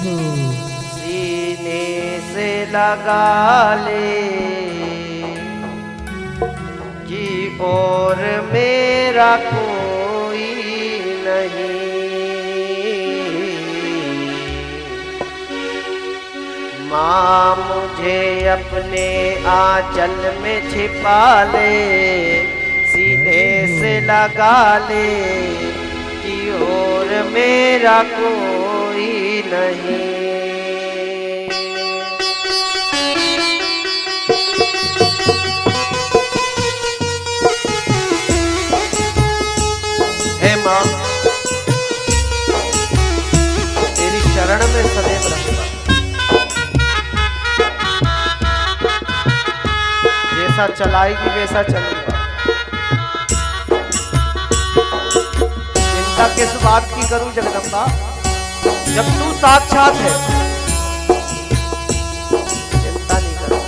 सीने से लगा ले कि और मेरा कोई नहीं। माँ मुझे अपने आंचल में छिपा ले, सीने से लगा ले कि और मेरा कोई नहीं। हे माँ, तेरी शरण में सदैव रहूंगा। जैसा चलाएगी वैसा चलूंगा। चिंता किस बात की करूं जगदम्बा, जब तू साक्षात है। चिंता नहीं करूं।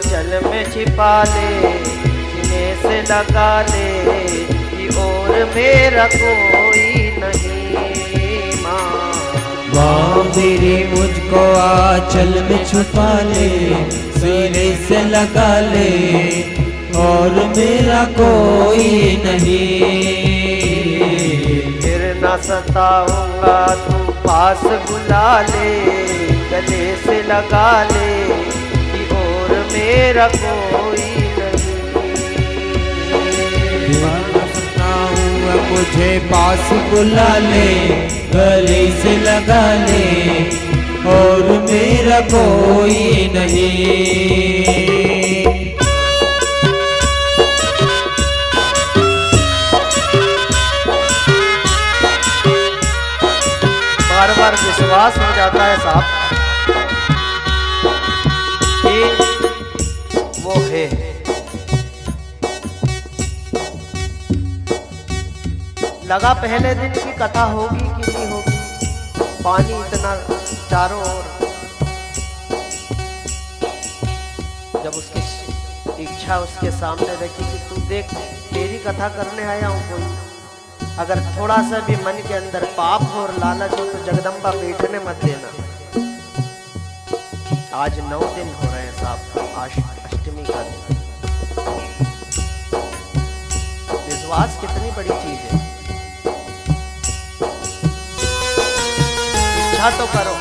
चल में छिपा ले, सीने से लगा ले कि और मेरा कोई नहीं। माँ मेरी मुझको आंचल में छुपा ले, सीने से लगा ले और मेरा कोई नहीं। फिर न सताऊंगा तू पास बुला ले, गले से लगा ले मेरा कोई नहीं। मुझे पास बुला ले, गले से लगा ले और मेरा कोई नहीं। बार बार विश्वास हो जाता है साहब कि वो है। लगा पहले दिन की कथा होगी कि नहीं होगी, पानी इतना चारों ओर। जब उसकी इच्छा उसके सामने रखी कि तू देख तेरी कथा करने आया हूं कोई, अगर थोड़ा सा भी मन के अंदर पाप हो और लालच हो तो जगदम्बा बैठने मत देना। आज 9 दिन हो रहे हैं साहब, आज अष्टमी का दिन। विश्वास कितनी बड़ी चीज है। इच्छा तो करो।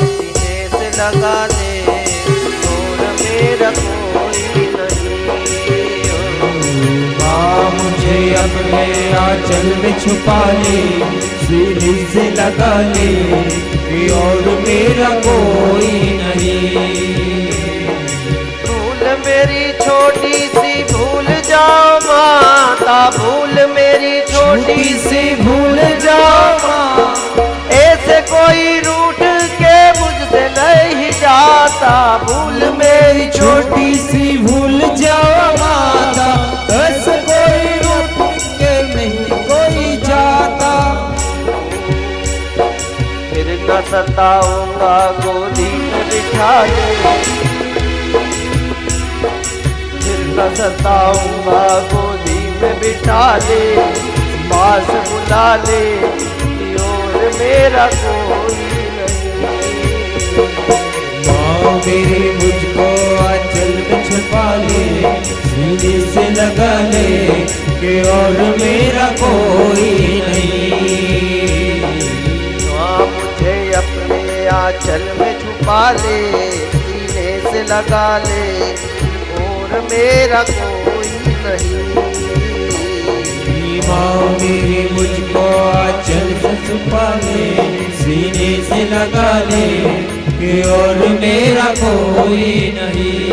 सीने से लगा दे और मेरा कोई नहीं। माँ मुझे अपने आंचल में छुपा ले, सीने से लगा ले और मेरा कोई नहीं। भूल मेरी छोटी सी भूल जाओ माता, भूल मेरी छोटी सी भूल जाओ माँ, ऐसे कोई रूठ के मुझसे नहीं जाता। भूल मेरी छोटी सी भूल जाओ माता, ऐसे कोई रूठ के नहीं कोई जाता। फिर न सताऊंगा गोदी में बिठा ले, फिर न सताऊंगा गोदी में बिठा ले, पास बुला ले और मेरा कोई नहीं। माँ मेरी मुझको आंचल में छुपा छुपा ले, सीने से लगा ले कि और मेरा कोई नहीं। माँ मुझे अपने आंचल में छुपा ले, सीने से लगा ले और मेरा कोई नहीं। माँ मेरी मुझको आंचल से छुपा ले, सीने से लगा ले कि और मेरा कोई नहीं।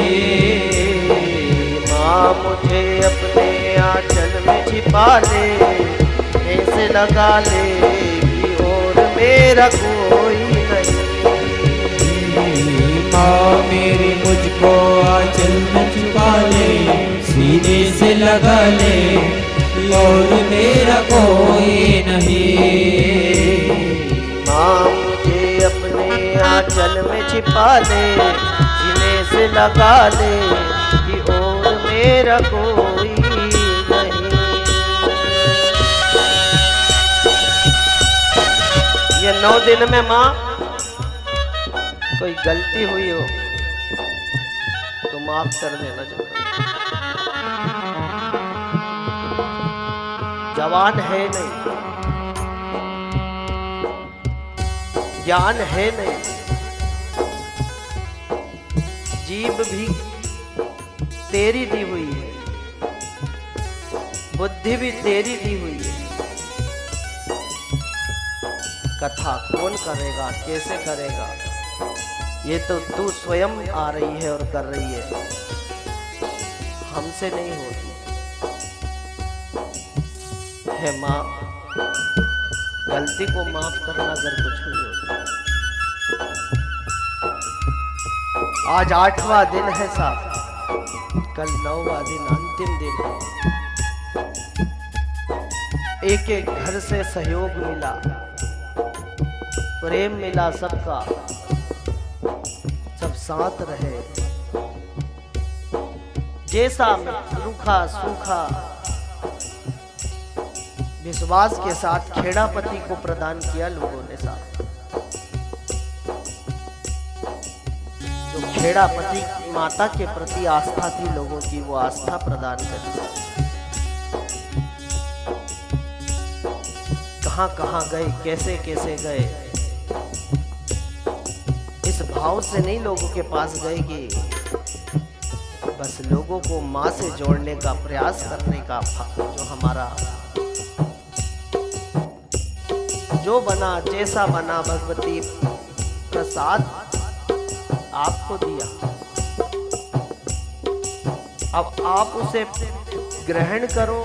माँ मुझे अपने आंचल में छिपा ले, ऐसे लगा ले कि और मेरा कोई नहीं। माँ मेरी मुझको आंचल में छुपा ले, सीने से लगा ले और मेरा कोई नहीं। माँ मुझे अपने आंचल में छिपा ले, सीने से लगा ले कि और मेरा कोई नहीं। ये 9 दिन में माँ कोई गलती हुई हो तो माफ कर देना चाहिए। जवान है नहीं, ज्ञान है नहीं, जीभ भी तेरी दी हुई है, बुद्धि भी तेरी दी हुई है। कथा कौन करेगा, कैसे करेगा, ये तो तू स्वयं आ रही है और कर रही है, हमसे नहीं होती है। माँ गलती को माफ करना अगर कुछ हुई हो। आज 8वां दिन है साहब, कल 9वां दिन अंतिम दिन है। एक एक घर से सहयोग मिला, प्रेम मिला सबका, सब साथ रहे। जैसा रूखा सूखा विश्वास के साथ खेड़ापति को प्रदान किया लोगों ने साथ। जो खेड़ापति माता के प्रति आस्था थी लोगों की, वो आस्था प्रदान करी। कहां कहां गए, कैसे कैसे गए, इस भाव से नहीं लोगों के पास गए कि बस लोगों को माँ से जोड़ने का प्रयास करने का जो हमारा जो बना, जैसा बना, भगवती प्रसाद आपको दिया। अब आप उसे ग्रहण करो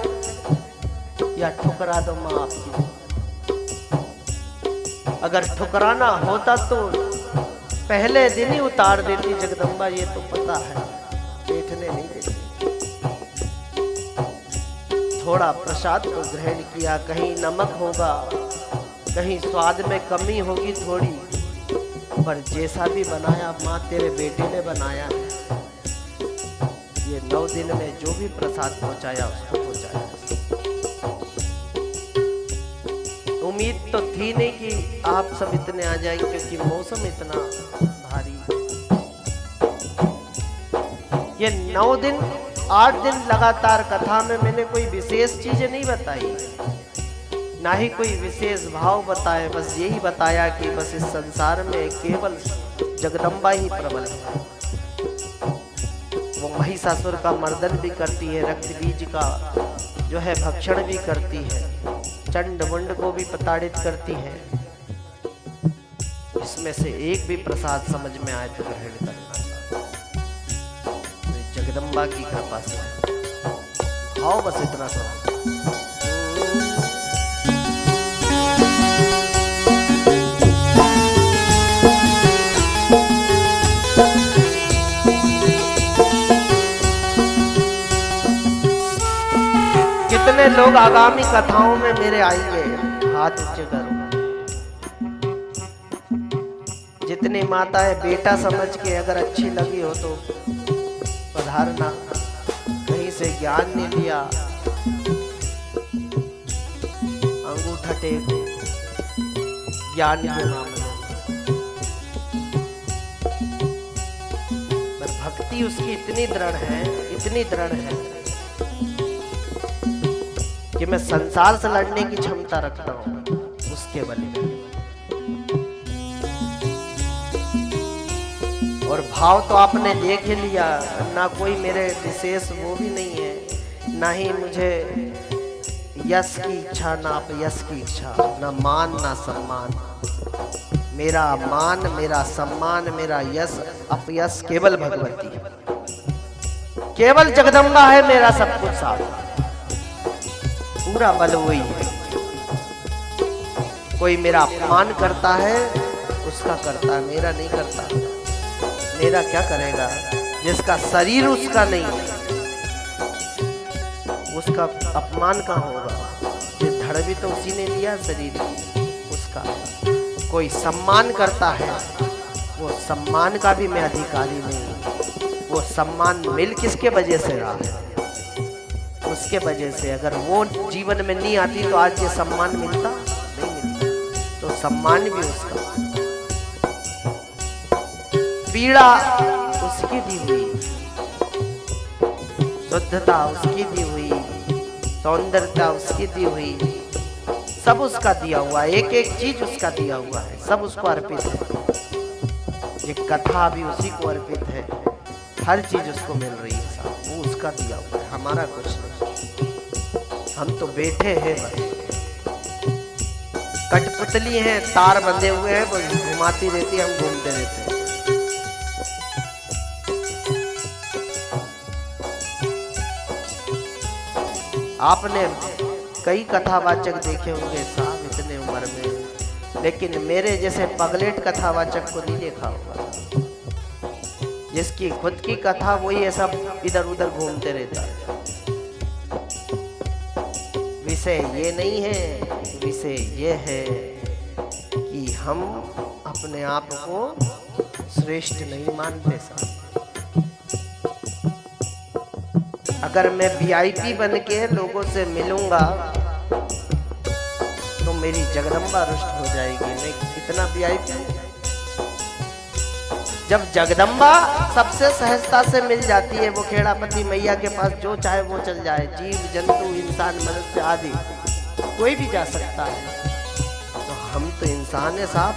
या ठुकरा दो माँ आपकी। अगर ठुकराना होता तो पहले दिन ही उतार देती जगदम्बा, ये तो पता है, बैठने नहीं देती। थोड़ा प्रसाद को ग्रहण किया, कहीं नमक होगा, कहीं स्वाद में कमी होगी थोड़ी, पर जैसा भी बनाया माँ तेरे बेटे ने बनाया। ये 9 दिन में जो भी प्रसाद पहुंचाया उसको पहुंचाया। उम्मीद तो थी नहीं कि आप सब इतने आ जाएंगे, क्योंकि मौसम इतना भारी। ये 9 दिन 8 दिन लगातार कथा में मैंने कोई विशेष चीजें नहीं बताई, ना ही कोई विशेष भाव बताए, बस यही बताया कि बस इस संसार में केवल जगदम्बा ही प्रबल है। वो महिषासुर का मर्दन भी करती है, रक्त बीज का जो है भक्षण भी करती है, चंड मुंड को भी प्रताड़ित करती है। इसमें से एक भी प्रसाद समझ में आए तो ग्रहण करना, जगदम्बा की कृपा से। आओ बस इतना करो। कितने लोग आगामी कथाओं में मेरे आएंगे, हाथ ऊंचे करो। जितनी माताएं बेटा समझ के अगर अच्छी लगी हो तो पधारना, कहीं से ज्ञान नहीं लिया, अंगूठा टेक ज्ञान के नाम में। पर भक्त भक्ति उसकी इतनी दृढ़ है, इतनी दृढ़ है कि मैं संसार से लड़ने की क्षमता रखता हूं उसके बल पे। और भाव तो आपने देख ही लिया, ना कोई मेरे विशेष वो भी नहीं है, ना ही मुझे यश की इच्छा, ना अपयश की इच्छा, ना मान ना सम्मान। मेरा मान, मेरा सम्मान, मेरा यश अपयश केवल भगवती है, केवल जगदम्बा है मेरा सब कुछ साथ, पूरा बल वही है। कोई मेरा अपमान करता है उसका करता है, मेरा नहीं करता। मेरा क्या करेगा? जिसका शरीर उसका नहीं है उसका अपमान कहाँ होगा? ये धड़ भी तो उसी ने दिया शरीर उसका। कोई सम्मान करता है, वो सम्मान का भी मैं अधिकारी नहीं। वो सम्मान मिल किसके वजह से रहा है? उसके वजह से। अगर वो जीवन में नहीं आती तो आज ये सम्मान मिलता नहीं मिलता। तो सम्मान भी उसका, पीड़ा उसकी दी हुई, शुद्धता उसकी दी हुई, सौंदर्यता उसकी दी हुई, सब उसका दिया हुआ, एक एक चीज उसका दिया हुआ है, सब उसको अर्पित है। ये कथा भी उसी को अर्पित है, हर चीज उसको मिल रही है साहब, वो उसका दिया हुआ है, हमारा कुछ नहीं। हम तो बैठे हैं बस, कठपुतली हैं, तार बंधे हुए हैं, वो घुमाती रहती है, हम घूमते रहते हैं। आपने कई कथावाचक देखे होंगे साहब इतने उम्र में, लेकिन मेरे जैसे पगलेट कथावाचक को नहीं देखा होगा, जिसकी खुद की कथा वही है, सब इधर उधर घूमते रहता है। विषय ये नहीं है, विषय ये है कि हम अपने आप को श्रेष्ठ नहीं मानते साहब। अगर मैं वीआईपी बन के लोगों से मिलूंगा तो मेरी जगदम्बा रुष्ट हो जाएगी। मैं इतना वीआईपी हूं। जब जगदम्बा सबसे सहजता से मिल जाती है, वो खेड़ापति मैया के पास जो चाहे वो चल जाए, जीव जंतु इंसान मनुष्य आदि कोई भी जा सकता है। तो हम तो इंसान है साहब।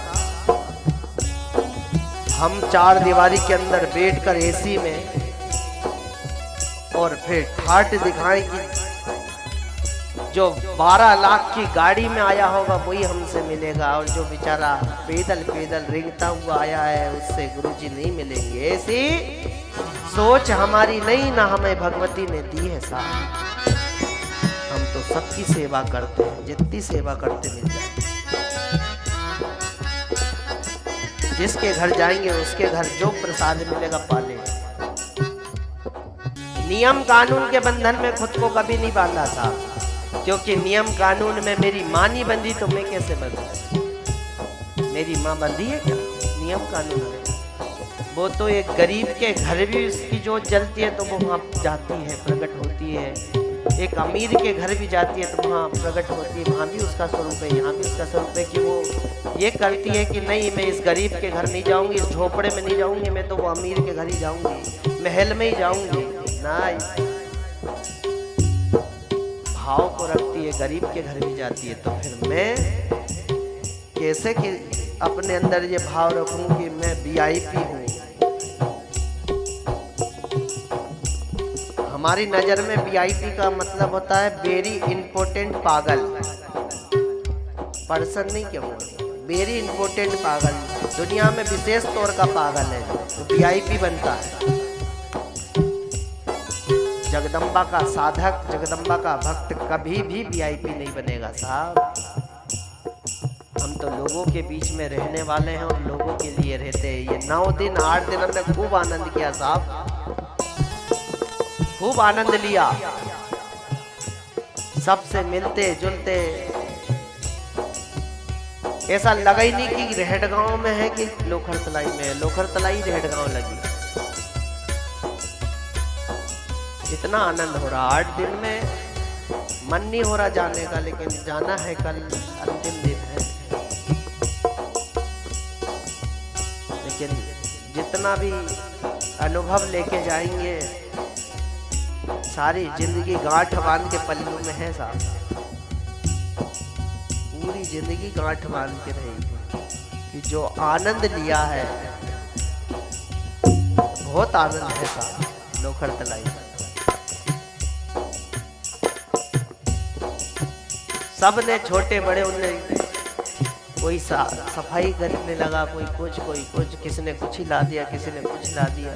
हम चार दीवारी के अंदर बैठकर एसी में और फिर ठाट दिखाएं कि जो 12 लाख की गाड़ी में आया होगा वही हमसे मिलेगा, और जो बेचारा पैदल पैदल रेंगता हुआ आया है उससे गुरुजी नहीं मिलेंगे। ऐसी सोच हमारी नहीं, ना हमें भगवती ने दी है साहब। हम तो सबकी सेवा करते हैं, जितनी सेवा करते मिल जाए। जिसके घर जाएंगे उसके घर जो प्रसाद मिलेगा पाले। नियम कानून के बंधन में खुद को कभी नहीं बांधा साहब, क्योंकि नियम कानून में मेरी माँ नहीं बंधी तो मैं कैसे बंधूं? मेरी माँ बंधी है क्या नियम कानून में? वो तो एक गरीब के घर भी उसकी जोत जलती है तो वो वहाँ जाती है, प्रकट होती है। एक अमीर के घर भी जाती है तो वहाँ प्रकट होती है, वहाँ भी उसका स्वरूप है, यहाँ भी उसका स्वरूप है। कि वो ये करती है कि नहीं, मैं इस गरीब के घर नहीं जाऊँगी, इस झोपड़े में नहीं जाऊँगी, मैं तो वो अमीर के घर ही जाऊँगी, महल में ही जाऊँगी। ना, भाव को रखती है, गरीब के घर भी जाती है। तो फिर मैं कैसे कि अपने अंदर ये भाव रखूं कि मैं वीआईपी हूँ। हमारी नजर में वीआईपी का मतलब होता है वेरी इंपॉर्टेंट पागल पर्सन, नहीं क्यों, वेरी इंपॉर्टेंट पागल, दुनिया में विशेष तौर का पागल है तो वीआईपी बनता है। जगदम्बा का साधक, जगदम्बा का भक्त कभी भी वीआईपी नहीं बनेगा साहब। हम तो लोगों के बीच में रहने वाले हैं और लोगों के लिए रहते हैं। ये 9 दिन 8 दिन हमने खूब आनंद किया साहब, खूब आनंद लिया, सबसे मिलते जुलते। ऐसा लगा ही नहीं कि रेहटगांव में है कि लोखर तलाई में है। लोखर तलाई रेहटगांव लगी, इतना आनंद हो रहा। 8 दिन में मन नहीं हो रहा जाने का, लेकिन जाना है, कल अंतिम दिन है। लेकिन जितना भी अनुभव लेके जाएंगे। सारी जिंदगी गांठ बांध के पल्लू में है साहब, पूरी जिंदगी गांठ बांध के रहेगी कि जो आनंद लिया है, बहुत आनंद है साहब लोखर तलाई। सब ने छोटे बड़े, उनने कोई सफाई करने लगा, कोई कुछ, किसी ने कुछ ही ला दिया, किसी ने कुछ ला दिया।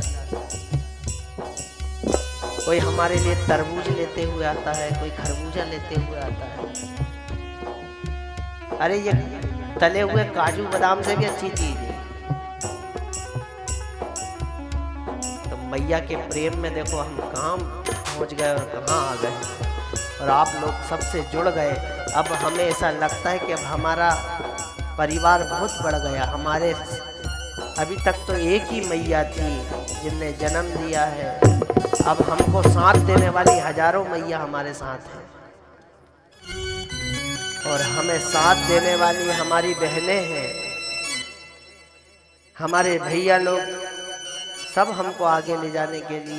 कोई हमारे लिए तरबूज लेते हुए आता है, कोई खरबूजा लेते हुए आता है। अरे ये तले हुए काजू बादाम से भी अच्छी चीज है। तो मैया के प्रेम में देखो हम कहाँ पहुंच गए और कहाँ आ गए, और आप लोग सबसे जुड़ गए। अब हमें ऐसा लगता है कि अब हमारा परिवार बहुत बढ़ गया। हमारे अभी तक तो एक ही मैया थी जिनने जन्म दिया है, अब हमको साथ देने वाली हजारों मैया हमारे साथ हैं, और हमें साथ देने वाली हमारी बहनें हैं, हमारे भैया लोग, सब हमको आगे ले जाने के लिए